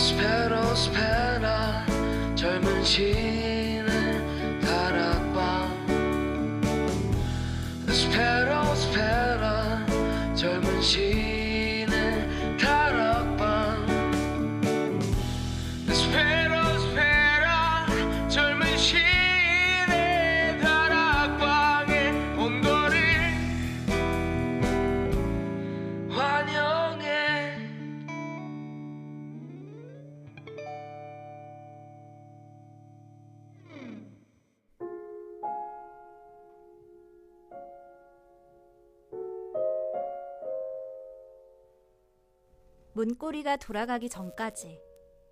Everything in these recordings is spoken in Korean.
스페라 젊은 시인의 다락방 스페라 젊은 시인의 다락방 스페라 젊은 시인의 다락방에 온 거를 환영해. 문고리가 돌아가기 전까지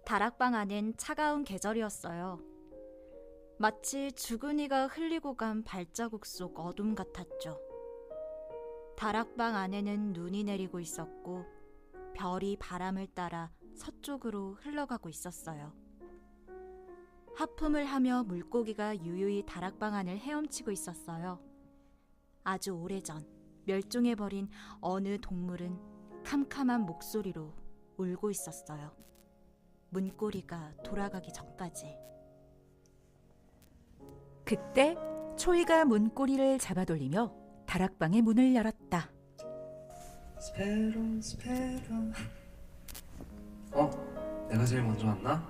다락방 안은 차가운 계절이었어요. 마치 죽은 이가 흘리고 간 발자국 속 어둠 같았죠. 다락방 안에는 눈이 내리고 있었고 별이 바람을 따라 서쪽으로 흘러가고 있었어요. 하품을 하며 물고기가 유유히 다락방 안을 헤엄치고 있었어요. 아주 오래전 멸종해버린 어느 동물은 캄캄한 목소리로 울고 있었어요. 문고리가 돌아가기 전까지. 그때 초이가 문고리를 잡아돌리며 다락방의 문을 열었다. 스페라 내가 제일 먼저 왔나?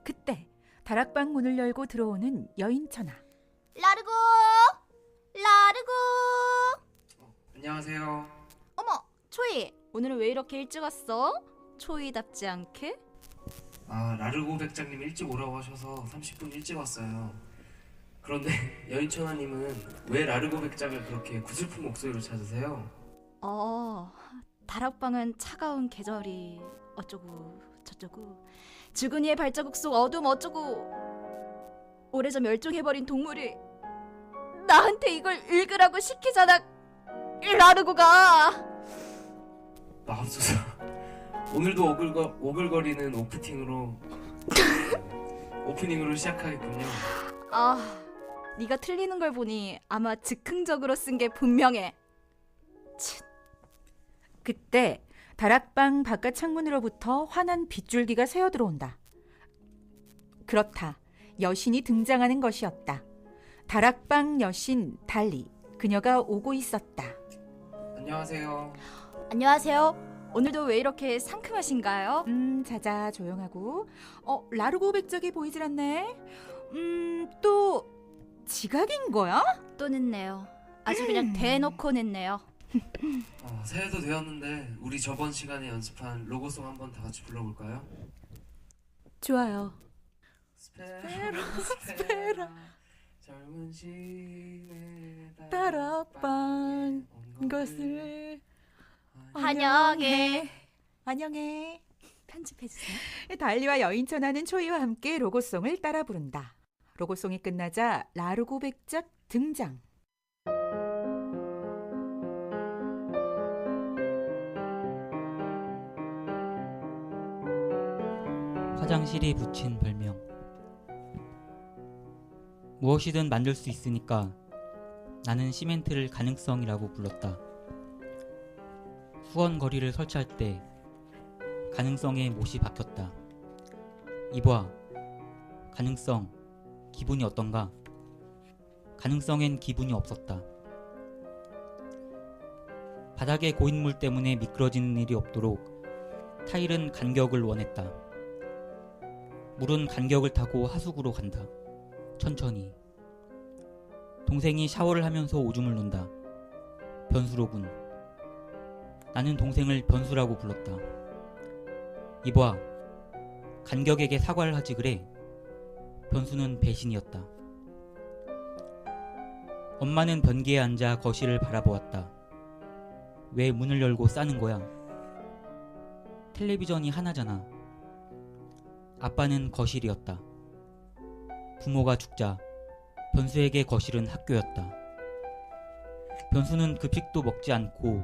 그때 다락방 문을 열고 들어오는 여인천하. 라르고! 안녕하세요. 어머, 초이! 오늘은 왜 이렇게 일찍 왔어? 초이답지 않게? 라르고 백장님 일찍 오라고 하셔서 30분 일찍 왔어요. 그런데 여인천하님은 왜 라르고 백장을 그렇게 구슬픈 목소리로 찾으세요? 다락방은 차가운 계절이 어쩌고 저쩌고 죽은 이의 발자국 속 어둠 어쩌고 오래전 멸종해버린 동물이 나한테 이걸 읽으라고 시키잖아. 라르고가. 마법소사 오늘도 오글거리는 오프닝으로 시작하겠군요. 네가 틀리는 걸 보니 아마 즉흥적으로 쓴 게 분명해. 그때 다락방 바깥 창문으로부터 환한 빗줄기가 새어 들어온다. 그렇다. 여신이 등장하는 것이었다. 다락방 여신 달리. 그녀가 오고 있었다. 안녕하세요. 안녕하세요. 오늘도 왜 이렇게 상큼하신가요? 자자 조용하고. 라르고 백작이 보이질 않네. 또 지각인 거야? 또 늦네요. 아주 그냥 대놓고 늦네요. 새해도 되었는데 우리 저번 시간에 연습한 로고송 한번 다 같이 불러볼까요? 좋아요. 스페라 젊은 시인의 다락방 것을 환영해. 환영해. 편집해주세요. 달리와 여인천하는 초이와 함께 로고송을 따라 부른다. 로고송이 끝나자 라르고 백작 등장. 화장실에 붙인 별명. 무엇이든 만들 수 있으니까 나는 시멘트를 가능성이라고 불렀다. 후원거리를 설치할 때 가능성에 못이 박혔다. 이봐, 가능성, 기분이 어떤가? 가능성엔 기분이 없었다. 바닥에 고인물 때문에 미끄러지는 일이 없도록 타일은 간격을 원했다. 물은 간격을 타고 하수구로 간다. 천천히. 동생이 샤워를 하면서 오줌을 눈다. 변수로군. 나는 동생을 변수라고 불렀다. 이봐, 간격에게 사과를 하지 그래. 변수는 배신이었다. 엄마는 변기에 앉아 거실을 바라보았다. 왜 문을 열고 싸는 거야? 텔레비전이 하나잖아. 아빠는 거실이었다. 부모가 죽자 변수에게 거실은 학교였다. 변수는 급식도 먹지 않고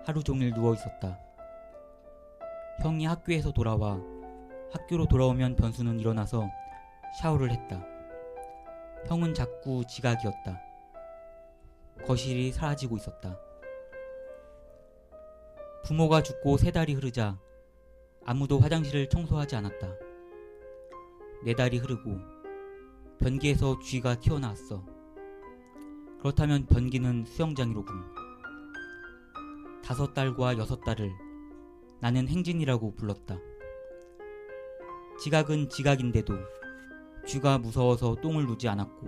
하루 종일 누워 있었다. 형이 학교에서 돌아와 학교로 돌아오면 변수는 일어나서 샤워를 했다. 형은 자꾸 지각이었다. 거실이 사라지고 있었다. 부모가 죽고 3달이 흐르자 아무도 화장실을 청소하지 않았다. 4달이 흐르고 변기에서 쥐가 튀어나왔어. 그렇다면 변기는 수영장이로군. 5달과 6달을 나는 행진이라고 불렀다. 지각은 지각인데도 쥐가 무서워서 똥을 누지 않았고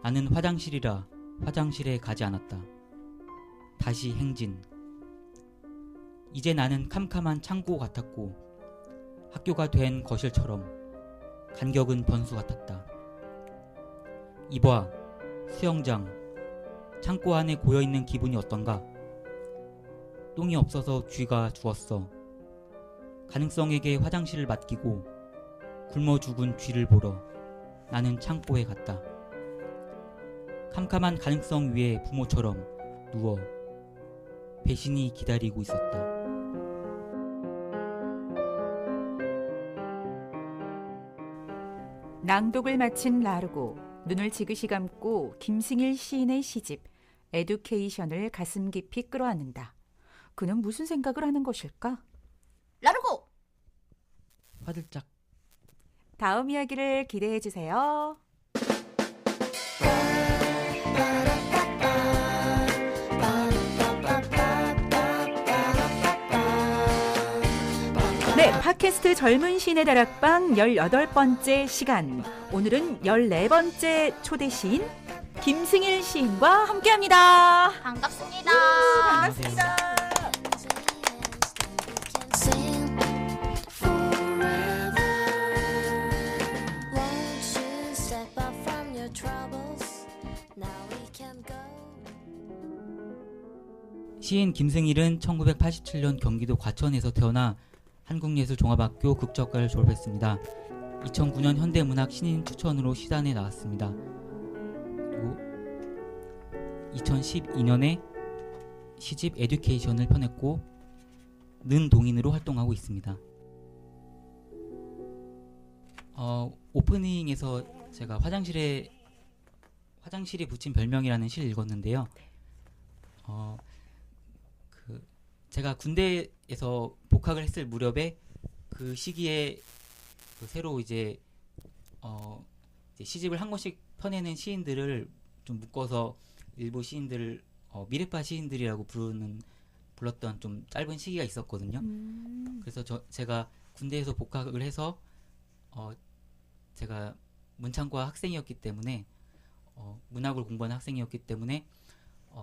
나는 화장실이라 화장실에 가지 않았다. 다시 행진. 이제 나는 캄캄한 창고 같았고 학교가 된 거실처럼 간격은 변수 같았다. 이봐, 수영장. 창고 안에 고여있는 기분이 어떤가? 똥이 없어서 쥐가 죽었어. 가능성에게 화장실을 맡기고 굶어 죽은 쥐를 보러 나는 창고에 갔다. 캄캄한 가능성 위에 부모처럼 누워 배신이 기다리고 있었다. 낭독을 마친 라르고 눈을 지그시 감고 김승일 시인의 시집 에듀케이션을 가슴 깊이 끌어안는다. 그는 무슨 생각을 하는 것일까? 라르고! 화들짝. 다음 이야기를 기대해 주세요. 네, 팟캐스트 젊은 시인의 다락방 18번째 시간. 오늘은 14번째 초대 시인 김승일 시인과 함께합니다. 반갑습니다. 반갑습니다. 시인 김승일은 1987년 경기도 과천에서 태어나 한국예술종합학교 극작과를 졸업했습니다. 2009년 현대문학 신인 추천으로 시단에 나왔습니다. 그리고 2012년에 시집 에듀케이션을 펴냈고 는 동인으로 활동하고 있습니다. 오프닝에서 제가 화장실에 붙인 별명이라는 시를 읽었는데요. 제가 군대에서 복학을 했을 무렵에 그 시기에 새로 이제 시집을 한 권씩 펴내는 시인들을 좀 묶어서 일부 시인들을 미래파 시인들이라고 불렀던 좀 짧은 시기가 있었거든요. 그래서 제가 군대에서 복학을 해서 제가 문창과 학생이었기 때문에 문학을 공부하는 학생이었기 때문에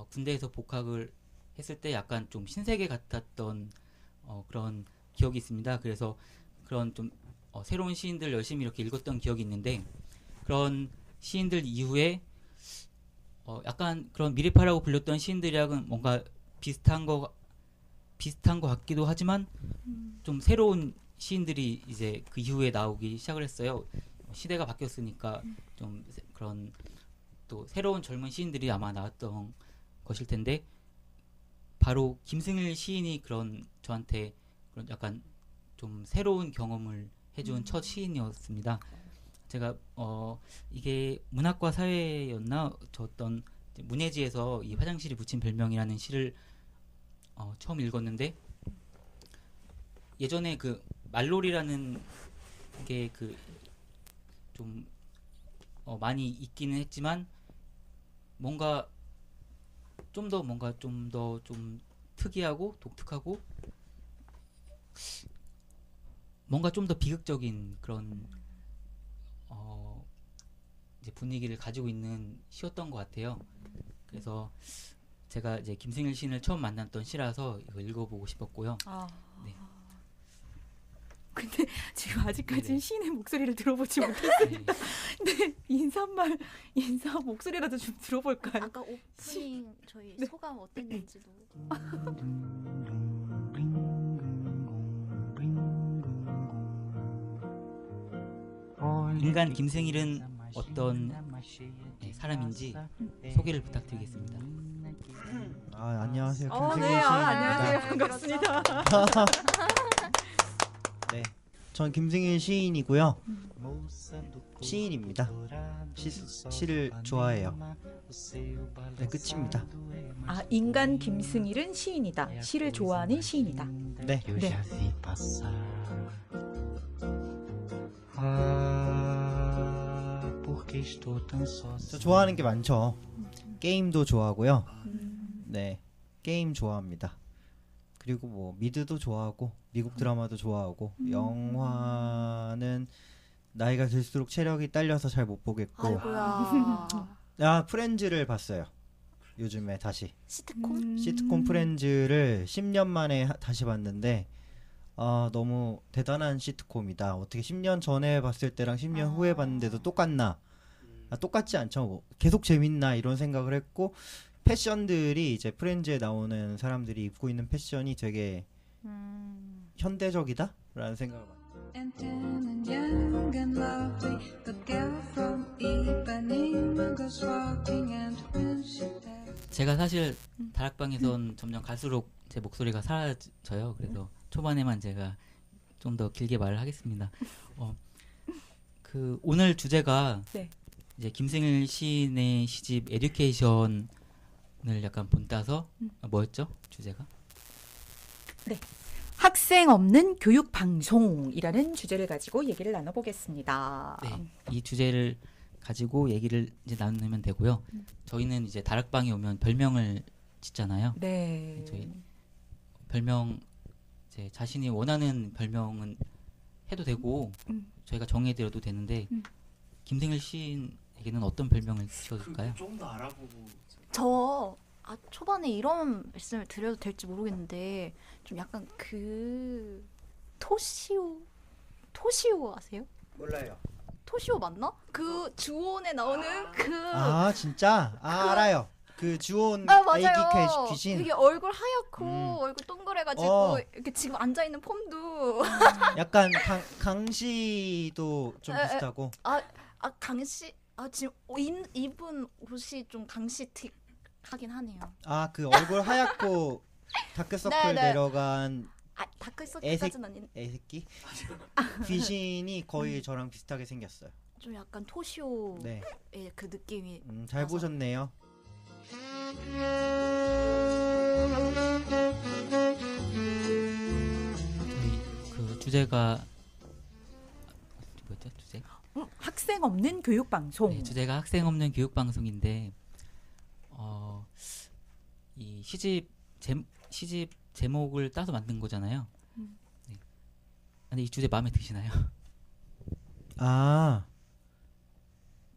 군대에서 복학을 했을 때 약간 좀 신세계 같았던 그런 기억이 있습니다. 그래서 그런 좀 새로운 시인들 열심히 이렇게 읽었던 기억이 있는데 그런 시인들 이후에 약간 그런 미래파라고 불렸던 시인들이랑은 뭔가 비슷한 거 같기도 하지만 좀 새로운 시인들이 이제 그 이후에 나오기 시작을 했어요. 시대가 바뀌었으니까 좀 그런 또 새로운 젊은 시인들이 아마 나왔던 것일 텐데 바로 김승일 시인이 그런 저한테 그런 약간 좀 새로운 경험을 해준 첫 시인이었습니다. 제가 이게 문학과 사회였나 저 어떤 문예지에서 이 화장실이 붙인 별명이라는 시를 처음 읽었는데 예전에 그 말놀이라는 게 그 좀 많이 있기는 했지만 뭔가 좀 더 특이하고 독특하고 뭔가 좀 더 비극적인 그런 이제 분위기를 가지고 있는 시였던 것 같아요. 그래서 제가 이제 김승일 시인을 처음 만났던 시라서 이거 읽어보고 싶었고요. 네. 근데 지금 아직까지는 네네. 시인의 목소리를 들어보지 못했어요. 네. 네, 인사 목소리라도 좀 들어볼까요? 아까 오프닝 저희 네. 소감 어땠는지도. 인간 김승일은 어떤 사람인지 소개를 부탁드리겠습니다. 안녕하세요. 네, 안녕하세요. 반갑습니다. 네. 전 김승일 시인이고요. 시인입니다. 시를 좋아해요. 네, 끝입니다. 아, 인간 김승일은 시인이다. 시를 좋아하는 시인이다. 네. Eu 네. já vi passar. Porque estou tão só. 저 좋아하는 게 많죠. 게임도 좋아하고요. 네, 게임 좋아합니다. 그리고 뭐 미드도 좋아하고 미국 드라마도 좋아하고 영화는 나이가 들수록 체력이 딸려서 잘 못 보겠고 아이고야. 아 프렌즈를 봤어요. 요즘에 다시 시트콤? 시트콤 프렌즈를 10년 만에 다시 봤는데 너무 대단한 시트콤이다. 어떻게 10년 전에 봤을 때랑 10년 후에 봤는데도 똑같나? 똑같지 않죠. 뭐 계속 재밌나 이런 생각을 했고 패션들이 이제 프렌즈에 나오는 사람들이 입고 있는 패션이 되게 현대적이다라는 생각을 많이. And tan and young and lovely, the girl from Ipanema goes walking, and when she passed, 제가 사실 다락방에선 점점 갈수록 제 목소리가 사라져요. 그래서 초반에만 제가 좀 더 길게 말을 하겠습니다. 그 오늘 주제가 네. 이제 김승일 시인의 시집 에듀케이션을 약간 본따서 뭐였죠? 주제가? 학생 없는 교육 방송이라는 주제를 가지고 얘기를 나눠보겠습니다. 네. 이 주제를 가지고 얘기를 이제 나누면 되고요. 저희는 이제 다락방에 오면 별명을 짓잖아요. 네. 저희 별명 이제 자신이 원하는 별명은 해도 되고 저희가 정해드려도 되는데 김승일 시인에게는 어떤 별명을 지어줄까요? 좀 더 알아보고 저 초반에 이런 말씀을 드려도 될지 모르겠는데 좀 약간 그 토시오 아세요? 몰라요. 토시오 맞나? 그 주온에 나오는 아 진짜? 알아요. 그 주온 맞아요. 애기 귀신. 되게 얼굴 하얗고 얼굴 동그래가지고 이렇게 지금 앉아 있는 폼도 약간 강시도 좀 에, 에. 비슷하고. 강시 지금 입은 옷이 좀 강시틱 하긴 하네요. 그 얼굴 하얗고 다크서클 네. 내려간 다크서클까지는 아닌 애새끼 귀신이 거의 저랑 비슷하게 생겼어요. 좀 약간 토시오의 네, 그 느낌이 잘 맞아. 보셨네요. 저희 그 주제가 뭐였죠? 주제? 학생 없는 교육 방송. 네, 주제가 학생 없는 교육 방송인데 이 시집 제목을 따서 만든 거잖아요. 네. 근데 이 주제 마음에 드시나요?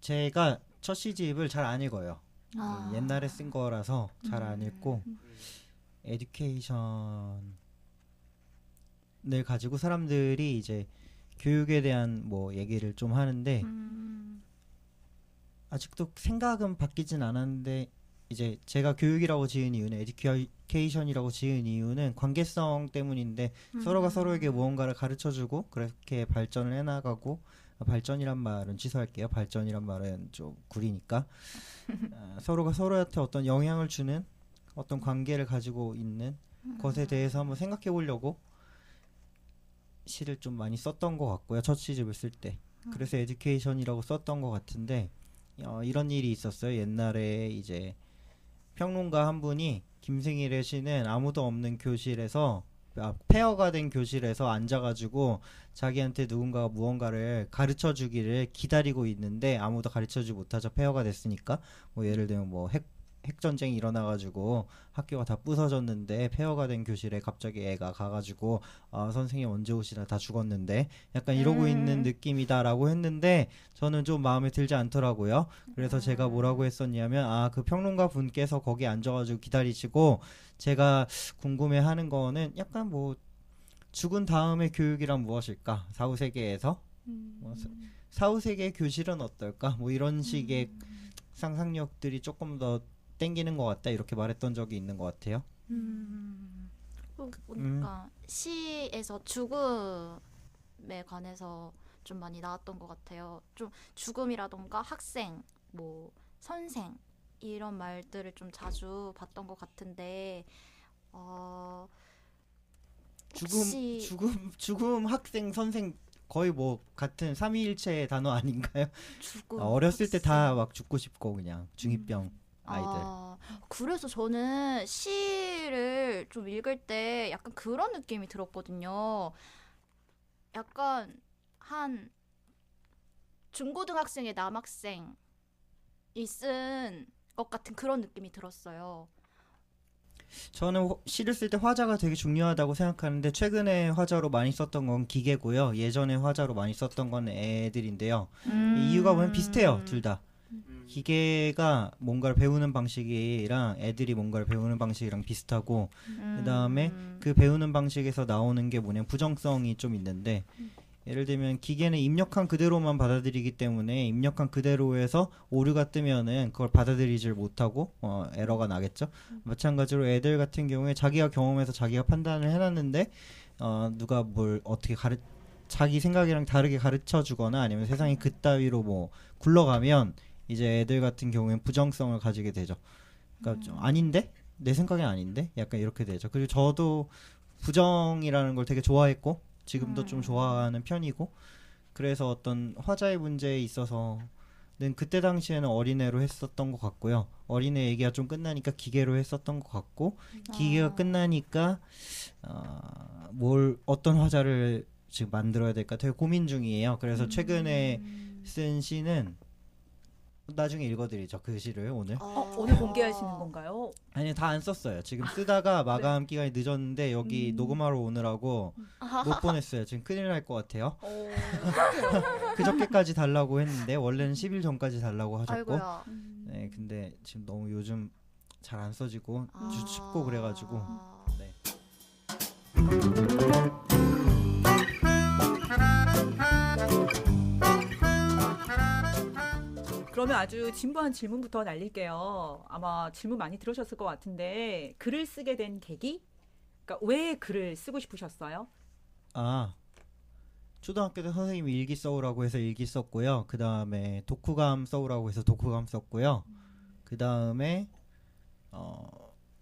제가 첫 시집을 잘 안 읽어요. 옛날에 쓴 거라서 잘 안 읽고 에듀케이션을 가지고 사람들이 이제 교육에 대한 뭐 얘기를 좀 하는데 아직도 생각은 바뀌진 않았는데 이제 제가 교육이라고 지은 이유는 에듀케이션이라고 지은 이유는 관계성 때문인데 서로가 서로에게 무언가를 가르쳐주고 그렇게 발전을 해나가고 발전이란 말은 취소할게요. 발전이란 말은 좀 구리니까 서로가 서로한테 어떤 영향을 주는 어떤 관계를 가지고 있는 것에 대해서 한번 생각해 보려고 시를 좀 많이 썼던 것 같고요. 첫 시집을 쓸 때. 그래서 에듀케이션이라고 썼던 것 같은데 이런 일이 있었어요. 옛날에 이제 평론가 한 분이 김승일의 시는 아무도 없는 교실에서 폐허가 된 교실에서 앉아가지고 자기한테 누군가가 무언가를 가르쳐 주기를 기다리고 있는데 아무도 가르쳐 주지 못하죠. 폐허가 됐으니까. 뭐 예를 들면 뭐 핵전쟁이 일어나가지고 학교가 다 부서졌는데 폐허가 된 교실에 갑자기 애가 가가지고 선생님 언제 오시나 다 죽었는데 약간 이러고 있는 느낌이다라고 했는데 저는 좀 마음에 들지 않더라고요. 그래서 제가 뭐라고 했었냐면 그 평론가 분께서 거기 앉아가지고 기다리시고 제가 궁금해하는 거는 약간 뭐 죽은 다음의 교육이란 무엇일까? 사후세계에서 사후세계 교실은 어떨까? 뭐 이런 식의 상상력들이 조금 더 땡기는 것 같다 이렇게 말했던 적이 있는 것 같아요. 그러니까 시에서 죽음에 관해서 좀 많이 나왔던 것 같아요. 좀 죽음이라던가 학생, 뭐 선생 이런 말들을 좀 자주 봤던 것 같은데 혹시 죽음 학생 선생 거의 뭐 같은 삼위일체의 단어 아닌가요? 죽음. 어렸을 때 다 학생. 막 죽고 싶고 그냥 중2병 아이들. 그래서 저는 시를 좀 읽을 때 약간 그런 느낌이 들었거든요. 약간 한 중고등학생의 남학생이 쓴 것 같은 그런 느낌이 들었어요. 저는 시를 쓸 때 화자가 되게 중요하다고 생각하는데 최근에 화자로 많이 썼던 건 기계고요. 예전에 화자로 많이 썼던 건 애들인데요. 이 이유가 보면 비슷해요, 둘 다. 기계가 뭔가를 배우는 방식이랑 애들이 뭔가를 배우는 방식이랑 비슷하고 그다음에 그 배우는 방식에서 나오는 게 뭐냐면 부정성이 좀 있는데 예를 들면 기계는 입력한 그대로만 받아들이기 때문에 입력한 그대로에서 오류가 뜨면은 그걸 받아들이질 못하고 에러가 나겠죠. 마찬가지로 애들 같은 경우에 자기가 경험해서 자기가 판단을 해놨는데 누가 뭘 어떻게 자기 생각이랑 다르게 가르쳐 주거나 아니면 세상이 그따위로 뭐 굴러가면 이제 애들 같은 경우엔 부정성을 가지게 되죠. 그러니까 좀 아닌데? 내 생각이 아닌데? 약간 이렇게 되죠. 그리고 저도 부정이라는 걸 되게 좋아했고 지금도 좀 좋아하는 편이고 그래서 어떤 화자의 문제에 있어서는 그때 당시에는 어린애로 했었던 것 같고요. 어린애 얘기가 좀 끝나니까 기계로 했었던 것 같고 기계가 끝나니까 어떤 화자를 지금 만들어야 될까 되게 고민 중이에요. 그래서 최근에 쓴 시는 나중에 읽어드리죠. 그 시를 오늘. 오늘 공개하시는 건가요? 아니 다 안 썼어요. 지금 쓰다가 마감 기간이 늦었는데 여기 녹음하러 오느라고 못 보냈어요. 지금 큰일 날 것 같아요. 그저께까지 달라고 했는데 원래는 10일 전까지 달라고 하셨고 아이고야. 네 근데 지금 너무 요즘 잘 안 써지고 춥고 그래가지고 네. 그러면 아주 진부한 질문부터 날릴게요. 아마 질문 많이 들으셨을 것 같은데 글을 쓰게 된 계기? 그러니까 왜 글을 쓰고 싶으셨어요? 초등학교 때 선생님이 일기 써오라고 해서 일기 썼고요. 그 다음에 독후감 써오라고 해서 독후감 썼고요. 그 다음에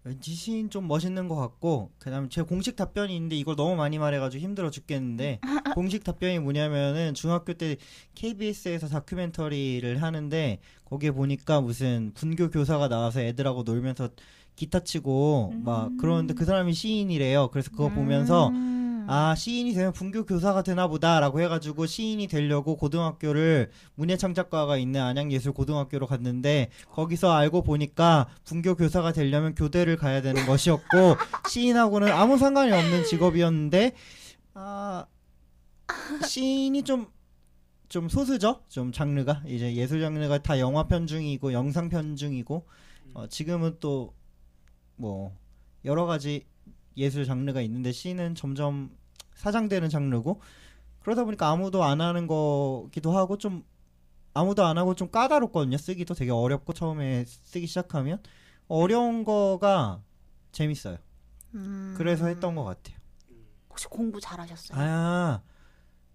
왠지 시인 좀 멋있는 것 같고 그 다음에 제 공식 답변이 있는데 이걸 너무 많이 말해가지고 힘들어 죽겠는데 공식 답변이 뭐냐면은 중학교 때 KBS에서 다큐멘터리를 하는데 거기에 보니까 무슨 분교 교사가 나와서 애들하고 놀면서 기타 치고 막 그러는데 그 사람이 시인이래요. 그래서 그거 보면서 시인이 되면 분교 교사가 되나 보다라고 해가지고 시인이 되려고 고등학교를 문예창작과가 있는 안양예술고등학교로 갔는데 거기서 알고 보니까 분교 교사가 되려면 교대를 가야 되는 것이었고 시인하고는 아무 상관이 없는 직업이었는데 시인이 좀 소수죠? 좀 장르가 이제 예술 장르가 다 영화 편중이고 영상 편중이고 지금은 또 뭐 여러 가지 예술 장르가 있는데 시는 점점 사장되는 장르고 그러다 보니까 아무도 안 하는 거기도 하고 좀 아무도 안 하고 좀 까다롭거든요. 쓰기도 되게 어렵고 처음에 쓰기 시작하면 어려운 거가 재밌어요. 그래서 했던 것 같아요. 혹시 공부 잘하셨어요?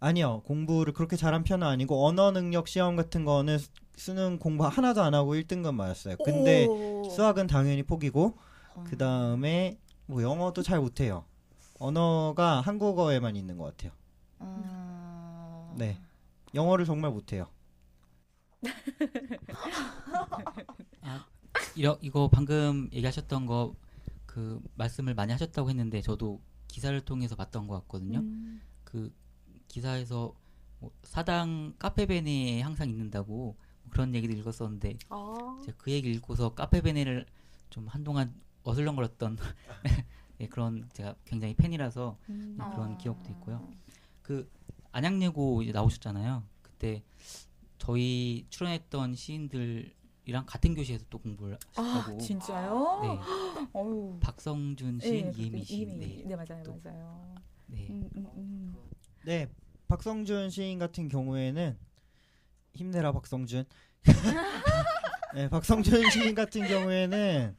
아니요. 공부를 그렇게 잘한 편은 아니고 언어 능력 시험 같은 거는 수능 공부 하나도 안 하고 1등급 맞았어요. 근데 수학은 당연히 포기고 그 다음에 뭐 영어도 잘 못해요. 언어가 한국어에만 있는 것 같아요. 네, 영어를 정말 못해요. 이거 방금 얘기하셨던 거 그 말씀을 많이 하셨다고 했는데 저도 기사를 통해서 봤던 것 같거든요. 그 기사에서 뭐 사당 카페베네에 항상 있는다고 그런 얘기도 읽었었는데 제가 그 얘기 읽고서 카페베네를 좀 한동안 어슬렁거렸던 네, 그런 제가 굉장히 팬이라서 그런 기억도 있고요. 그 안양예고 이제 나오셨잖아요. 그때 저희 출연했던 시인들이랑 같은 교실에서 또 공부를 하셨다고. 진짜요? 네. 어휴. 박성준 시인, 네, 이혜미 시인. 네, 맞아요, 또. 맞아요. 네. 네, 박성준 시인 같은 경우에는 힘내라 박성준. 네, 박성준 시인 같은 경우에는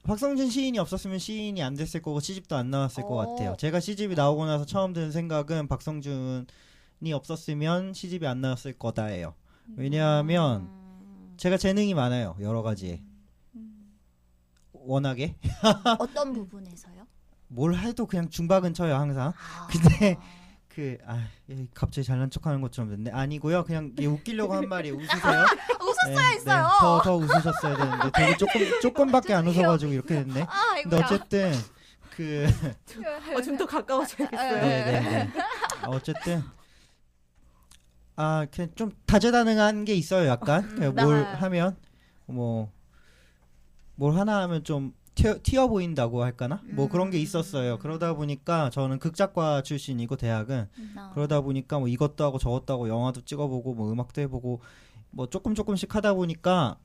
박성준 시인이 없었으면 시인이 안 됐을 거고 시집도 안 나왔을 것 같아요. 제가 시집이 나오고 나서 처음 드는 생각은 박성준이 없었으면 시집이 안 나왔을 거다예요. 왜냐하면 제가 재능이 많아요. 여러 가지에. 워낙에 어떤 부분에서요? 뭘 해도 그냥 중박은 쳐요 항상. 근데 갑자기 잘난 척하는 것처럼 됐네. 아니고요. 그냥 웃기려고 한 말이 웃으세요. 웃었어야 했어요. 더 웃으셨어야 되는데 되게 조금밖에 안 웃어가지고 이렇게 됐네. 근데 어쨌든 좀 더 가까워져야겠어요. 네네네. 어쨌든 그냥 좀 다재다능한 게 있어요. 약간 뭘 하면 뭘 하나 하면 좀 튀어 보인다고 할까나? 뭐 그런 게 있었어요. 그러다 보니까 저는 극작과 출신이고 대학은 그러다 보니까 뭐 이것도 하고 저것도 하고 영화도 찍어보고 뭐 음악도 해보고 뭐 조금씩 하다 보니까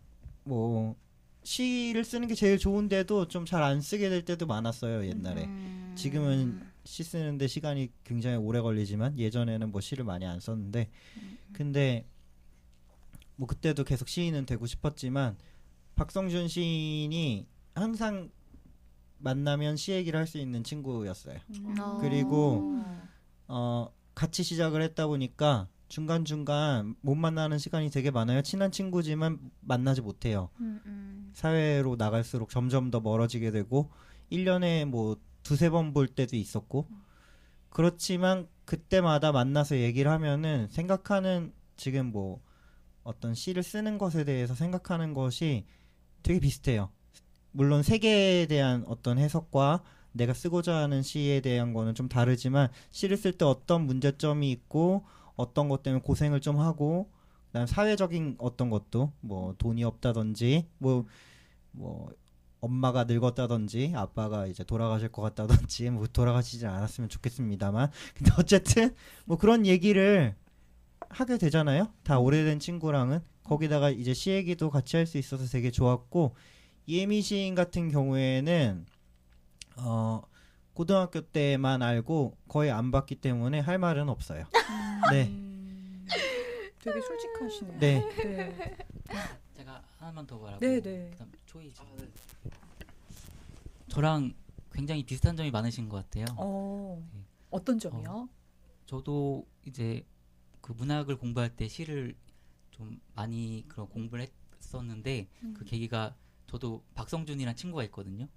뭐 시를 쓰는 게 제일 좋은데도 좀 잘 안 쓰게 될 때도 많았어요. 옛날에. 지금은 시 쓰는데 시간이 굉장히 오래 걸리지만 예전에는 뭐 시를 많이 안 썼는데 근데 뭐 그때도 계속 시인은 되고 싶었지만 박성준 시인이 항상 만나면 시 얘기를 할 수 있는 친구였어요. 그리고 같이 시작을 했다 보니까 중간중간 못 만나는 시간이 되게 많아요. 친한 친구지만 만나지 못해요. 사회로 나갈수록 점점 더 멀어지게 되고 1년에 뭐 두세 번 볼 때도 있었고 그렇지만 그때마다 만나서 얘기를 하면은 생각하는 지금 뭐 어떤 시를 쓰는 것에 대해서 생각하는 것이 되게 비슷해요. 물론 세계에 대한 어떤 해석과 내가 쓰고자 하는 시에 대한 거는 좀 다르지만 시를 쓸 때 어떤 문제점이 있고 어떤 것 때문에 고생을 좀 하고 그다음 사회적인 어떤 것도 뭐 돈이 없다든지 뭐 엄마가 늙었다든지 아빠가 이제 돌아가실 것 같다든지 뭐 돌아가시지 않았으면 좋겠습니다만 근데 어쨌든 뭐 그런 얘기를 하게 되잖아요. 다 오래된 친구랑은 거기다가 이제 시 얘기도 같이 할 수 있어서 되게 좋았고 이혜미 시인 같은 경우에는 고등학교 때만 알고 거의 안 봤기 때문에 할 말은 없어요. 네. 되게 솔직하시네요. 네. 제가 하나만 더 말하고 네네. 그다음 초이 저랑 굉장히 비슷한 점이 많으신 것 같아요. 네. 어떤 점이요? 저도 이제 그 문학을 공부할 때 시를 좀 많이 그런 공부를 했었는데 그 계기가 저도 박성준이란 친구가 있거든요.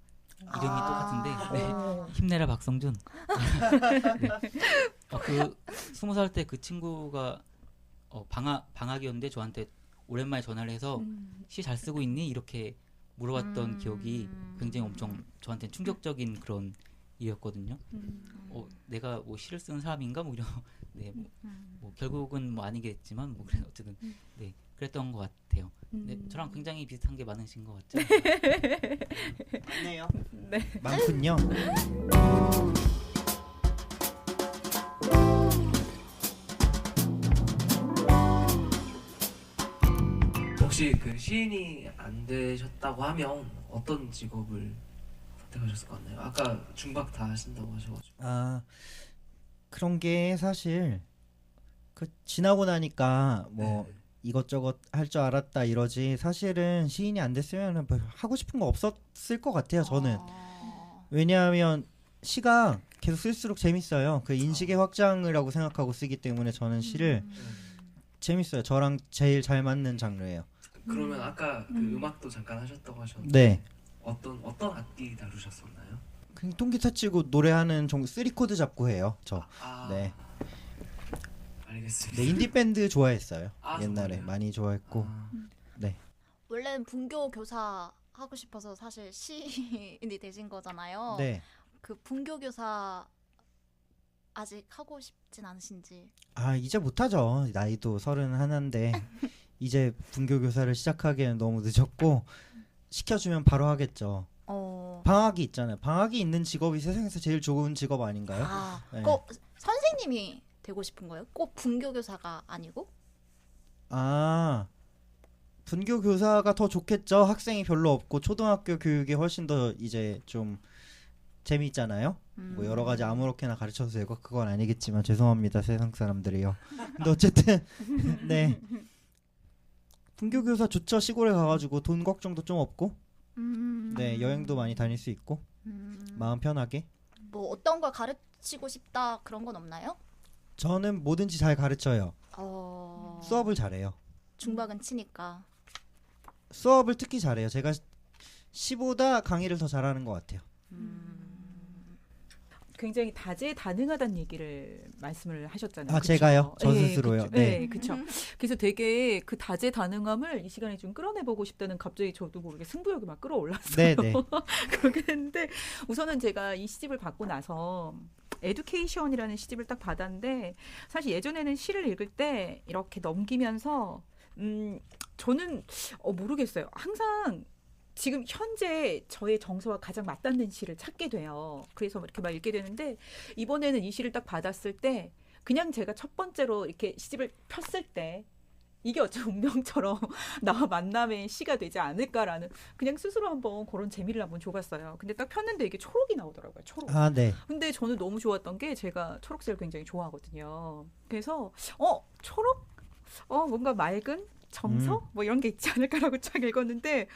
이름이 똑같은데 힘내라 박성준. 네. 그 20살 때 그 친구가 방학이었는데 저한테 오랜만에 전화를 해서 시 잘 쓰고 있니? 이렇게 물어봤던 기억이 굉장히 엄청 저한테는 충격적인 그런 일이었거든요. 내가 뭐 시를 쓰는 사람인가? 뭐 이런 네, 뭐 결국은 뭐 아니겠지만 뭐 그래 어쨌든 네 그랬던 것 같아요. 네, 저랑 굉장히 비슷한 게 많으신 것 같죠? 맞네요. 네. 많군요. 혹시 그 시인이 안 되셨다고 하면 어떤 직업을 선택하셨을 것 같나요? 아까 중박 다 하신다고 하셔가지고. 그런 게 사실 지나고 나니까 뭐 네. 이것저것 할 줄 알았다 이러지 사실은 시인이 안 됐으면 뭐 하고 싶은 거 없었을 것 같아요. 저는 왜냐하면 시가 계속 쓸수록 재밌어요. 그 인식의 확장이라고 생각하고 쓰기 때문에 저는 시를 재밌어요. 저랑 제일 잘 맞는 장르예요. 그러면 아까 그 음악도 잠깐 하셨다고 하셨는데 네. 어떤 악기 다루셨었나요? 그냥 통기타 치고 노래하는 3코드 잡고 해요. 저. 네. 알겠습니다. 네, 인디 밴드 좋아했어요. 옛날에 정말요? 많이 좋아했고. 네. 원래는 분교 교사 하고 싶어서 사실 시인이 되신 거잖아요. 네. 그 분교 교사 아직 하고 싶진 않으신지. 이제 못하죠. 나이도 31인데 이제 분교 교사를 시작하기에는 너무 늦었고 시켜주면 바로 하겠죠. 방학이 있잖아요. 방학이 있는 직업이 세상에서 제일 좋은 직업 아닌가요? 네. 꼭 선생님이 되고 싶은 거예요? 꼭 분교 교사가 아니고? 분교 교사가 더 좋겠죠. 학생이 별로 없고 초등학교 교육이 훨씬 더 이제 좀 재미있잖아요. 뭐 여러 가지 아무렇게나 가르쳐도 되고 그건 아니겠지만 죄송합니다 세상 사람들이요. 근데 어쨌든 네 분교 교사 좋죠. 시골에 가가지고 돈 걱정도 좀 없고 네 여행도 많이 다닐 수 있고 마음 편하게. 뭐 어떤 걸 가르치고 싶다 그런 건 없나요? 저는 뭐든지 잘 가르쳐요. 수업을 잘해요. 중박은 치니까. 수업을 특히 잘해요. 제가 시보다 강의를 더 잘하는 것 같아요. 굉장히 다재다능하다는 얘기를 말씀을 하셨잖아요. 아, 그쵸? 제가요? 저 예, 스스로요? 그쵸. 네. 네, 그렇죠. 그래서 되게 그 다재다능함을 이 시간에 좀 끌어내보고 싶다는 갑자기 저도 모르게 승부욕이 막 끌어올랐어요. 네네. 그렇게 했는데 우선은 제가 이 시집을 받고 나서 에듀케이션이라는 시집을 딱 받았는데 사실 예전에는 시를 읽을 때 이렇게 넘기면서 저는 모르겠어요. 항상 지금 현재 저의 정서와 가장 맞닿는 시를 찾게 돼요. 그래서 이렇게 막 읽게 되는데 이번에는 이 시를 딱 받았을 때 그냥 제가 첫 번째로 이렇게 시집을 폈을 때 이게 어쩌면 운명처럼 나와 만남의 시가 되지 않을까라는 그냥 스스로 한번 그런 재미를 한번 줘봤어요. 근데 딱 폈는데 이게 초록이 나오더라고요. 초록. 아, 네. 근데 저는 너무 좋았던 게 제가 초록색을 굉장히 좋아하거든요. 그래서 초록? 뭔가 맑은 정서? 뭐 이런 게 있지 않을까라고 쫙 읽었는데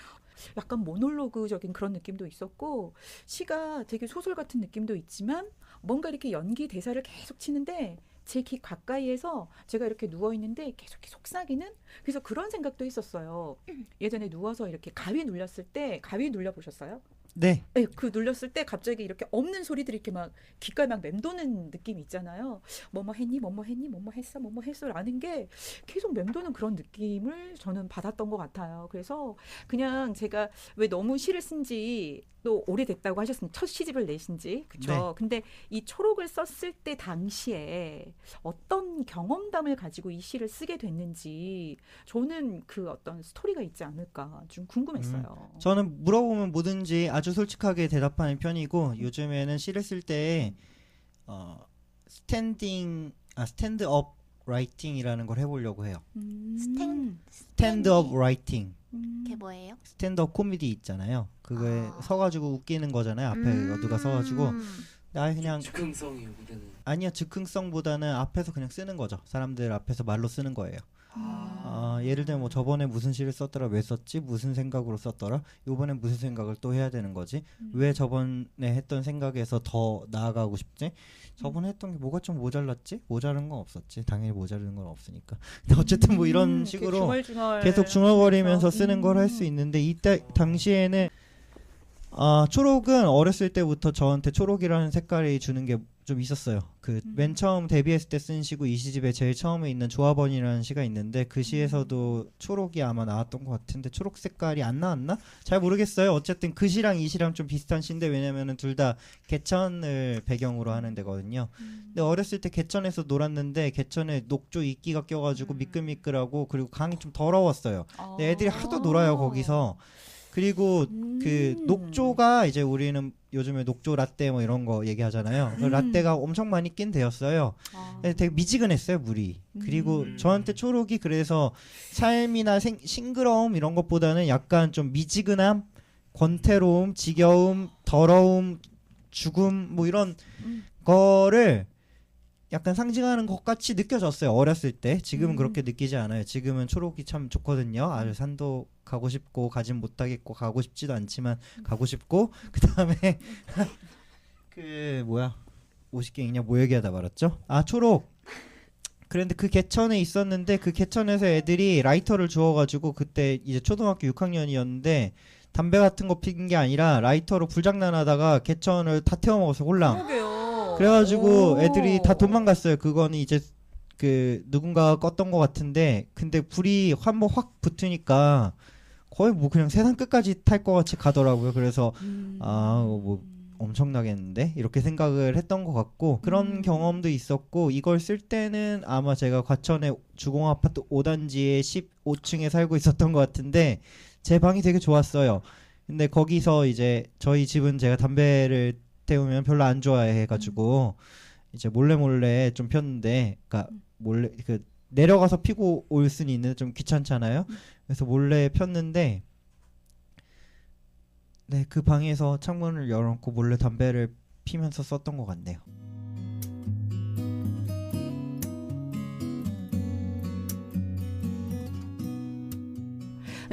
약간 모놀로그적인 그런 느낌도 있었고 시가 되게 소설 같은 느낌도 있지만 뭔가 이렇게 연기 대사를 계속 치는데 제 귀 가까이에서 제가 이렇게 누워있는데 계속 이렇게 속삭이는 그래서 그런 생각도 했었어요. 예전에 누워서 이렇게 가위 눌렸을 때 가위 눌려보셨어요? 네. 네, 그 눌렸을 때 갑자기 이렇게 없는 소리들이 이렇게 막 귓가에 막 맴도는 느낌이 있잖아요. 뭐뭐 했니? 뭐뭐 했니? 뭐뭐 했어? 뭐뭐 했어? 라는 게 계속 맴도는 그런 느낌을 저는 받았던 것 같아요. 그래서 그냥 제가 왜 너무 시를 쓴지 또 오래됐다고 하셨으면 첫 시집을 내신지 그렇죠. 네. 근데 이 초록을 썼을 때 당시에 어떤 경험담을 가지고 이 시를 쓰게 됐는지 저는 그 어떤 스토리가 있지 않을까 좀 궁금했어요. 저는 물어보면 뭐든지 아주 솔직하게 대답하는 편이고 요즘에는 시를 쓸 때 스탠드업 라이팅이라는 걸 해보려고 해요. 스탠드업 라이팅. 그게 뭐예요? 스탠드업 코미디 있잖아요. 그거에 서가지고 웃기는 거잖아요. 앞에 누가 서가지고 나 그냥 즉흥성이요 무대는. 아니요, 즉흥성보다는 앞에서 그냥 쓰는 거죠. 사람들 앞에서 말로 쓰는 거예요. 예를 들면 뭐 저번에 무슨 시를 썼더라, 왜 썼지, 무슨 생각으로 썼더라, 요번엔 무슨 생각을 또 해야 되는 거지, 왜 저번에 했던 생각에서 더 나아가고 싶지, 저번에 했던 게 뭐가 좀 모자랐지, 모자른 건 없었지, 당연히 모자르는 건 없으니까. 근데 어쨌든 뭐 이런 식으로 중얼중얼 계속 중얼거리면서 쓰는 걸 할 수 있는데 이때 당시에는 초록은 어렸을 때부터 저한테 초록이라는 색깔이 주는 게 좀 있었어요. 그 맨 처음 데뷔했을 때 쓴 시고 이 시집에 제일 처음에 있는 조합원이라는 시가 있는데 그 시에서도 초록이 아마 나왔던 것 같은데 초록 색깔이 안 나왔나? 잘 모르겠어요. 어쨌든 그 시랑 이 시랑 좀 비슷한 시인데 왜냐면은 둘 다 개천을 배경으로 하는 데거든요. 근데 어렸을 때 개천에서 놀았는데 개천에 녹조 이끼가 껴가지고 미끌미끌하고 그리고 강이 좀 더러웠어요. 근데 애들이 하도 놀아요 거기서. 그리고 그 녹조가 이제 우리는 요즘에 녹조 라떼 뭐 이런 거 얘기하잖아요. 그 라떼가 엄청 많이 낀 데였어요. 되게 미지근했어요 물이. 그리고 저한테 초록이 그래서 삶이나 싱그러움 이런 것보다는 약간 좀 미지근함, 권태로움, 지겨움, 더러움, 죽음 뭐 이런 거를 약간 상징하는 것 같이 느껴졌어요. 어렸을 때. 지금은 그렇게 느끼지 않아요. 지금은 초록이 참 좋거든요. 아주 산도 가고 싶고 가진 못하겠고 가고 싶지도 않지만 가고 싶고 그 다음에 그 뭐야 50개 읽냐 뭐 얘기하다 말았죠? 초록. 그런데 그 개천에 있었는데 그 개천에서 애들이 라이터를 주워가지고 그때 이제 초등학교 6학년이었는데 담배 같은 거 피는 게 아니라 라이터로 불장난하다가 개천을 다 태워먹었어 홀랑. 그래가지고 애들이 다 도망갔어요. 그거는 이제 그 누군가가 껐던 것 같은데 근데 불이 한번 확 붙으니까 거의 뭐 그냥 세상 끝까지 탈 것 같이 가더라고요. 그래서 뭐 엄청나겠는데 이렇게 생각을 했던 것 같고 그런 경험도 있었고 이걸 쓸 때는 아마 제가 과천의 주공 아파트 5단지에 15층에 살고 있었던 것 같은데 제 방이 되게 좋았어요. 근데 거기서 이제 저희 집은 제가 담배를 태우면 별로 안 좋아해가지고 이제 몰래 좀 폈는데, 그러니까 몰래 그 내려가서 피고 올 수는 있는데 좀 귀찮잖아요. 그래서 몰래 폈는데, 네, 그 방에서 창문을 열어놓고 몰래 담배를 피면서 썼던 것 같네요.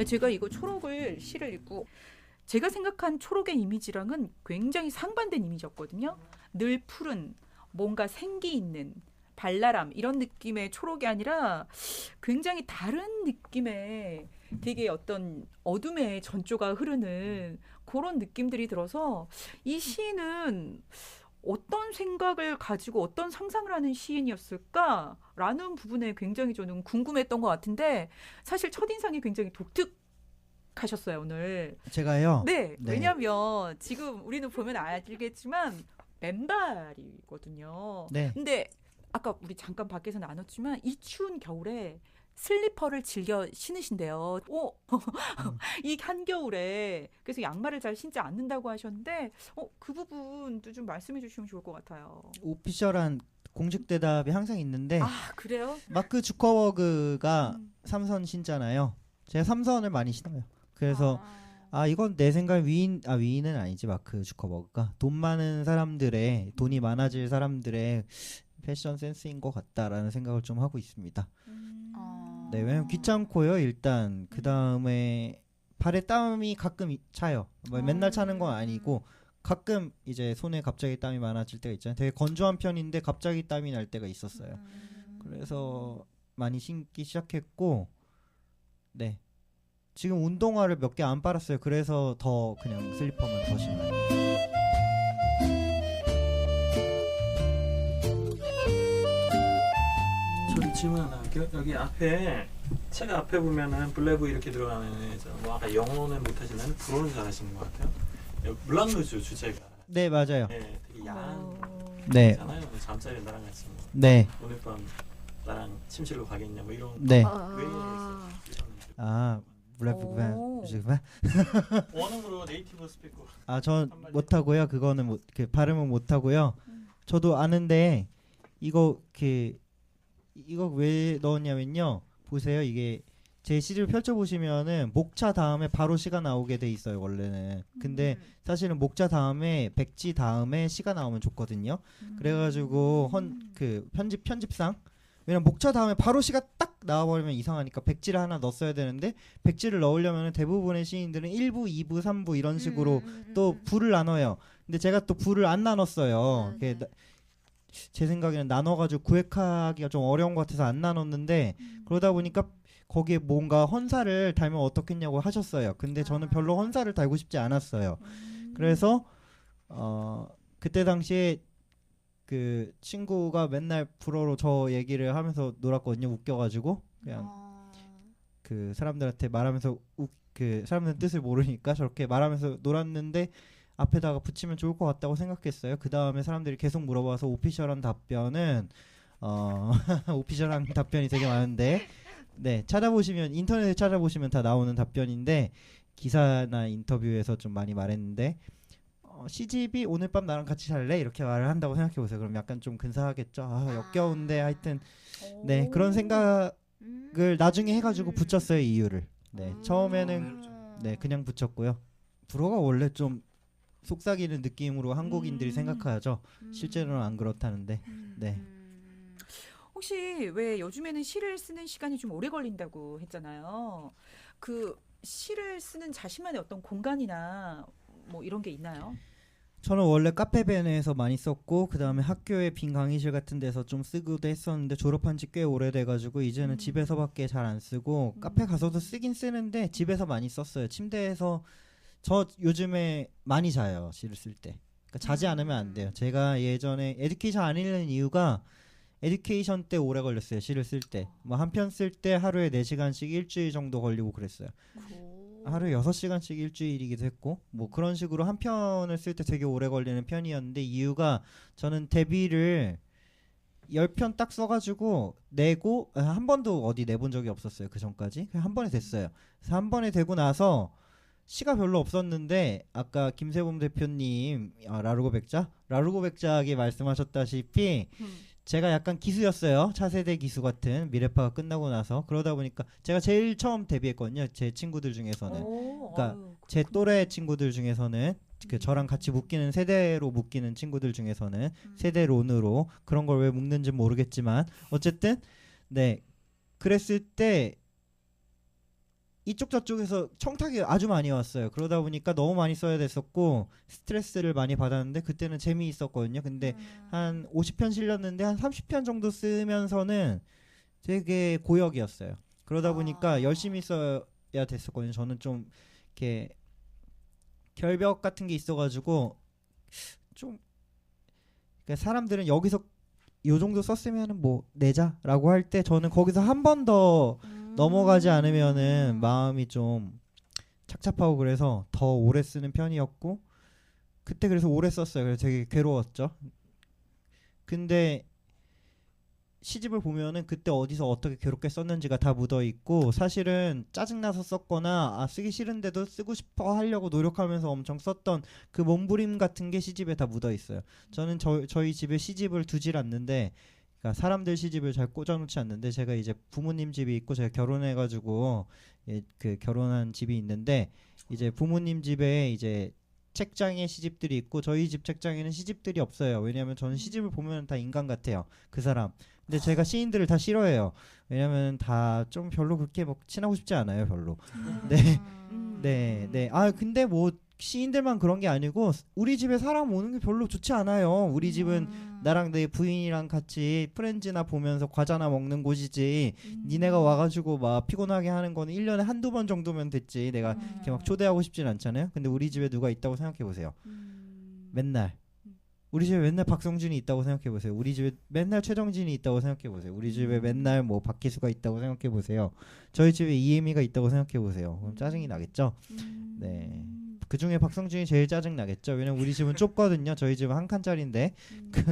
제가 이거 초록을 시를 읽고 제가 생각한 초록의 이미지랑은 굉장히 상반된 이미지였거든요. 늘 푸른 뭔가 생기 있는 발랄함 이런 느낌의 초록이 아니라 굉장히 다른 느낌의 되게 어떤 어둠의 전조가 흐르는 그런 느낌들이 들어서 이 시는 어떤 생각을 가지고 어떤 상상을 하는 시인이었을까라는 부분에 굉장히 저는 궁금했던 것 같은데 사실 첫인상이 굉장히 독특하셨어요, 오늘. 제가요. 네, 네. 왜냐하면 지금 우리는 보면 알겠지만 맨발이거든요. 네. 근데 아까 우리 잠깐 밖에서 나눴지만 이 추운 겨울에 슬리퍼를 즐겨 신으신대요. 이 한겨울에 그래서 양말을 잘 신지 않는다고 하셨는데 그 부분도 좀 말씀해 주시면 좋을 것 같아요. 오피셜한 공식 대답이 항상 있는데 아 그래요? 마크 주커버그가 음. 3선 신잖아요. 제가 3선을 많이 신어요. 그래서 이건 내 생각에 위인은 아니지. 마크 주커버그가 돈 많은 사람들의 돈이 많아질 사람들의 패션 센스인 것 같다라는 생각을 좀 하고 있습니다. 네, 왜냐면 귀찮고요. 일단 그 다음에 발에 땀이 가끔 차요. 뭐 맨날 차는 건 아니고 가끔 이제 손에 갑자기 땀이 많아질 때가 있잖아요. 되게 건조한 편인데 갑자기 땀이 날 때가 있었어요. 그래서 많이 신기 시작했고, 네. 지금 운동화를 몇 개 안 빨았어요. 그래서 더 그냥 슬리퍼만 더 신어요. 저기 질문 하나 할게요. 여기 앞에 책 앞에 보면은 블레브 이렇게 들어가는 뭐 아까 영어는 못하시는 불어는 잘하시는 것 같아요. 물랑루즈 주제가 네, 맞아요. 네, 되게 야한 네. 잖아요. 잠자리 나랑 같이 뭐 네. 오늘 밤 나랑 침실로 가겠냐 뭐 이런 네. 왜 이런 블랙북맨 오. 원어로 네이티브 스피커 전 못하고요. 그거는 그 발음은 못하고요. 저도 아는데 이거 왜 넣었냐면요. 보세요. 이게 제 시를 펼쳐보시면은 목차 다음에 바로 시가 나오게 돼 있어요. 원래는. 근데 사실은 목자 다음에 백지 다음에 시가 나오면 좋거든요. 그래가지고 편집상 왜냐면 목차 다음에 바로 시가 딱 나와버리면 이상하니까 백지를 하나 넣었어야 되는데 백지를 넣으려면 대부분의 시인들은 1부, 2부, 3부 이런 식으로 또 부를 나눠요. 근데 제가 또 부를 안 나눴어요. 네. 제 생각에는 나눠가지고 구획하기가 좀 어려운 것 같아서 안 나눴는데 그러다 보니까 거기에 뭔가 헌사를 달면 어떻겠냐고 하셨어요. 근데 저는 별로 헌사를 달고 싶지 않았어요. 그래서 그때 당시에 그 친구가 맨날 불어로 저 얘기를 하면서 놀았거든요. 웃겨가지고 그냥 그 사람들한테 말하면서 그 사람들은 뜻을 모르니까 저렇게 말하면서 놀았는데 앞에다가 붙이면 좋을 것 같다고 생각했어요. 그 다음에 사람들이 계속 물어봐서 오피셜한 답변은 오피셜한 답변이 되게 많은데 네 찾아보시면 인터넷에 찾아보시면 다 나오는 답변인데 기사나 인터뷰에서 좀 많이 말했는데 시집이 오늘 밤 나랑 같이 잘래 이렇게 말을 한다고 생각해보세요. 그럼 약간 좀 근사하겠죠. 역겨운데 하여튼 네 그런 생각을 나중에 해가지고 붙였어요. 이유를. 네 처음에는 네 그냥 붙였고요. 불어가 원래 좀 속삭이는 느낌으로 한국인들이 생각하죠. 실제로는 안 그렇다는데. 네. 혹시 왜 요즘에는 시를 쓰는 시간이 좀 오래 걸린다고 했잖아요. 그 시를 쓰는 자신만의 어떤 공간이나 뭐 이런 게 있나요? 저는 원래 카페벤에서 많이 썼고 그 다음에 학교의 빈 강의실 같은 데서 좀 쓰기도 했었는데 졸업한 지 꽤 오래돼가지고 이제는 집에서밖에 잘 안 쓰고 카페 가서도 쓰긴 쓰는데 집에서 많이 썼어요. 침대에서 저 요즘에 많이 자요. 시를 쓸 때. 그러니까 자지 않으면 안 돼요. 제가 예전에 에듀케이션 안 읽는 이유가 에듀케이션 때 오래 걸렸어요. 시를 쓸 때. 뭐 한 편 쓸 때 하루에 4시간씩 일주일 정도 걸리고 그랬어요. 하루에 6시간씩 일주일이기도 했고 뭐 그런 식으로 한 편을 쓸 때 되게 오래 걸리는 편이었는데 이유가 저는 데뷔를 10편 딱 써가지고 내고 한 번도 어디 내본 적이 없었어요. 그 전까지 그냥 한 번에 됐어요. 그래서 한 번에 되고 나서 시가 별로 없었는데 아까 김세범 대표님 라르고 백작이 말씀하셨다시피 제가 약간 기수였어요. 차세대 기수 같은 미래파가 끝나고 나서 그러다 보니까 제가 제일 처음 데뷔했거든요. 제 친구들 중에서는 그러니까 제 또래 친구들 중에서는 그 저랑 같이 묶이는 세대로 묶이는 친구들 중에서는 세대론으로 그런 걸 왜 묶는지 모르겠지만 어쨌든 네 그랬을 때 이쪽 저쪽에서 청탁이 아주 많이 왔어요. 그러다 보니까 너무 많이 써야 됐었고 스트레스를 많이 받았는데 그때는 재미있었거든요. 근데 한 50편 실렸는데 한 30편 정도 쓰면서는 되게 고역이었어요. 그러다 보니까 열심히 써야 됐었거든요. 저는 좀 이렇게 결벽 같은 게 있어가지고 좀 그러니까 사람들은 여기서 요 정도 썼으면은 뭐 내자라고 할 때 저는 거기서 한 번 더 넘어가지 않으면은 마음이 좀 착잡하고 그래서 더 오래 쓰는 편이었고 그때 그래서 오래 썼어요. 그래서 되게 괴로웠죠. 근데 시집을 보면은 그때 어디서 어떻게 괴롭게 썼는지가 다 묻어 있고 사실은 짜증나서 썼거나 쓰기 싫은데도 쓰고 싶어 하려고 노력하면서 엄청 썼던 그 몸부림 같은 게 시집에 다 묻어 있어요. 저는 저희 집에 시집을 두질 않는데 그러니까 사람들 시집을 잘 꽂아놓지 않는데 제가 이제 부모님 집이 있고 제가 결혼해가지고 그 결혼한 집이 있는데 이제 부모님 집에 이제 책장에 시집들이 있고 저희 집 책장에는 시집들이 없어요. 왜냐하면 저는 시집을 보면 다 인간 같아요. 그 사람. 근데 제가 시인들을 다 싫어해요. 왜냐면 다 좀 별로 그렇게 막 친하고 싶지 않아요. 별로. 네. 근데 뭐 시인들만 그런 게 아니고 우리 집에 사람 오는 게 별로 좋지 않아요. 우리 집은 나랑 내 부인이랑 같이 프렌즈나 보면서 과자나 먹는 곳이지 니네가 와가지고 막 피곤하게 하는 거는 1년에 한두 번 정도면 됐지 내가 이렇게 막 초대하고 싶진 않잖아요. 근데 우리 집에 누가 있다고 생각해 보세요. 맨날 우리 집에 맨날 박성준이 있다고 생각해 보세요. 우리 집에 맨날 최정진이 있다고 생각해 보세요. 우리 집에 맨날 뭐 박기수가 있다고 생각해 보세요. 저희 집에 이혜미가 있다고 생각해 보세요. 그럼 짜증이 나겠죠. 네. 그 중에 박성준이 제일 짜증 나겠죠. 왜냐면 우리 집은 좁거든요. 저희 집은 한 칸짜리인데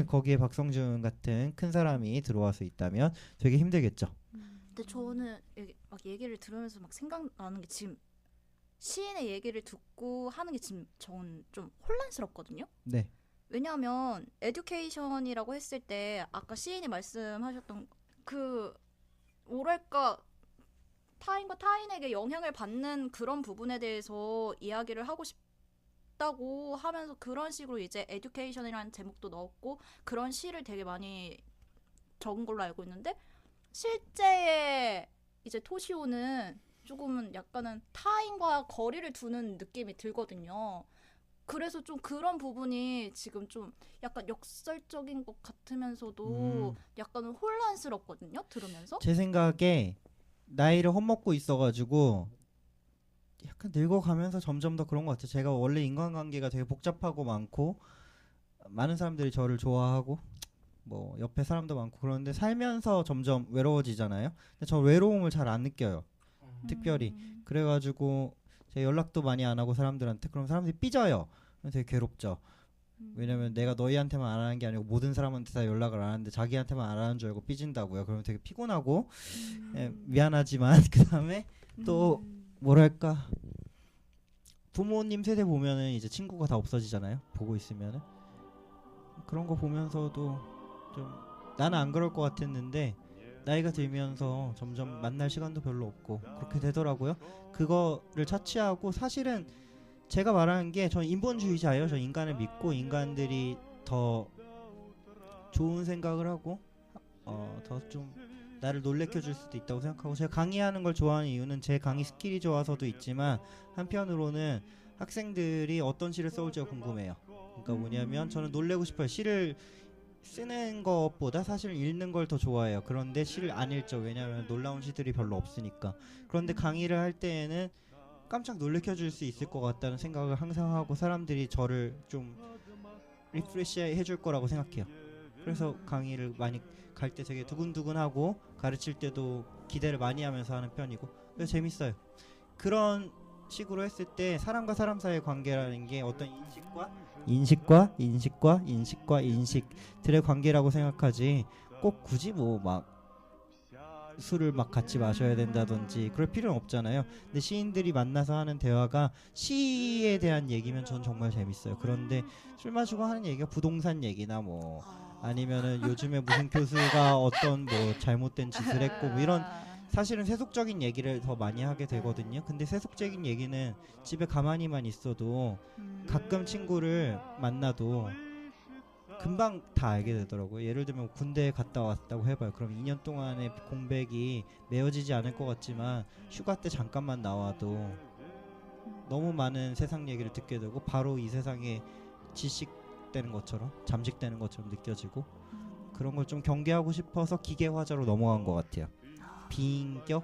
거기에 박성준 같은 큰 사람이 들어와서 있다면 되게 힘들겠죠. 근데 저는 막 얘기를 들으면서 막 생각나는 게 지금 시인의 얘기를 듣고 하는 게 지금 저는 좀 혼란스럽거든요. 네. 왜냐하면 에듀케이션이라고 했을 때 아까 시인이 말씀하셨던 그 뭐랄까 타인과 타인에게 영향을 받는 그런 부분에 대해서 이야기를 하고 싶다고 하면서 그런 식으로 이제 에듀케이션이라는 제목도 넣었고 그런 시를 되게 많이 적은 걸로 알고 있는데 실제의 이제 토시오는 조금은 약간은 타인과 거리를 두는 느낌이 들거든요. 그래서 좀 그런 부분이 지금 좀 약간 역설적인 것 같으면서도 약간은 혼란스럽거든요. 들으면서. 제 생각에 나이를 헛먹고 있어가지고 약간 늙어가면서 점점 더 그런 것 같아요. 제가 원래 인간관계가 되게 복잡하고 많고 많은 사람들이 저를 좋아하고 뭐 옆에 사람도 많고 그런데 살면서 점점 외로워지잖아요. 근데 저 외로움을 잘 안 느껴요. 특별히. 그래가지고 제가 연락도 많이 안 하고 사람들한테 그럼 사람들이 삐져요. 되게 괴롭죠. 왜냐면 내가 너희한테만 안 하는 게 아니고 모든 사람한테 다 연락을 안 하는데 자기한테만 안 하는 줄 알고 삐진다고요. 그러면 되게 피곤하고 미안하지만 그 다음에 또 뭐랄까 부모님 세대 보면은 이제 친구가 다 없어지잖아요. 보고 있으면은 그런 거 보면서도 좀 나는 안 그럴 것 같았는데 나이가 들면서 점점 만날 시간도 별로 없고 그렇게 되더라고요. 그거를 차치하고 사실은 제가 말하는 게 전 인본주의자예요. 저 인간을 믿고 인간들이 더 좋은 생각을 하고 더 좀 나를 놀래켜 줄 수도 있다고 생각하고 제가 강의하는 걸 좋아하는 이유는 제 강의 스킬이 좋아서도 있지만 한편으로는 학생들이 어떤 시를 써올지가 궁금해요. 그러니까 뭐냐면 저는 놀래고 싶어요. 시를 쓰는 것보다 사실 읽는 걸 더 좋아해요. 그런데 시를 안 읽죠. 왜냐하면 놀라운 시들이 별로 없으니까. 그런데 강의를 할 때에는 깜짝 놀래켜 줄 수 있을 것 같다는 생각을 항상 하고 사람들이 저를 좀 리프레시 해줄 거라고 생각해요. 그래서 강의를 많이 갈 때 되게 두근두근하고 가르칠 때도 기대를 많이 하면서 하는 편이고 그래서 재밌어요. 그런 식으로 했을 때 사람과 사람 사이의 관계라는 게 어떤 인식들의 관계라고 생각하지 꼭 굳이 뭐 막 술을 막 같이 마셔야 된다든지 그럴 필요는 없잖아요. 근데 시인들이 만나서 하는 대화가 시에 대한 얘기면 전 정말 재밌어요. 그런데 술 마시고 하는 얘기가 부동산 얘기나 뭐 아니면은 요즘에 무슨 교수가 어떤 뭐 잘못된 짓을 했고 뭐 이런 사실은 세속적인 얘기를 더 많이 하게 되거든요. 근데 세속적인 얘기는 집에 가만히만 있어도 가끔 친구를 만나도 금방 다 알게 되더라고요. 예를 들면 군대에 갔다 왔다고 해봐요. 그럼 2년 동안의 공백이 메워지지 않을 것 같지만 휴가 때 잠깐만 나와도 너무 많은 세상 얘기를 듣게 되고 바로 이 세상에 질식되는 것처럼 잠식되는 것처럼 느껴지고 그런 걸 좀 경계하고 싶어서 기계화자로 넘어간 것 같아요. 비인격으로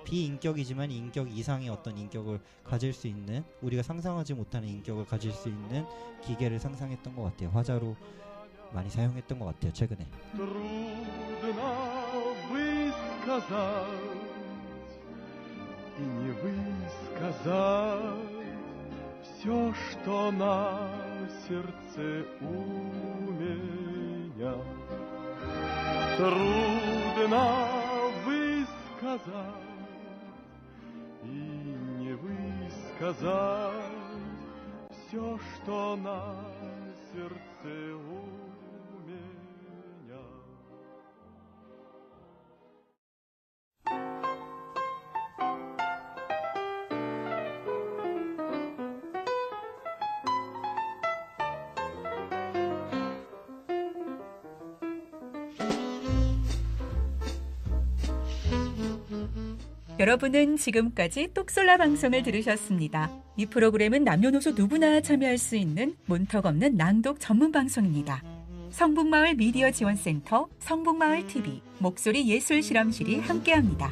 비인격이지만 인격 이상의 어떤 인격을 가질 수 있는 우리가 상상하지 못하는 인격을 가질 수 있는 기계를 상상했던 것 같아요. 화자로 많이 사용했던 것 같아요, 최근에. Трудно высказать и не высказать все, что на сердце у меня. Трудно высказать и не высказать все, что на сердце у меня. 여러분은 지금까지 똑솔라 방송을 들으셨습니다. 이 프로그램은 남녀노소 누구나 참여할 수 있는 문턱 없는 낭독 전문 방송입니다. 성북마을 미디어 지원센터, 성북마을 TV, 목소리 예술 실험실이 함께합니다.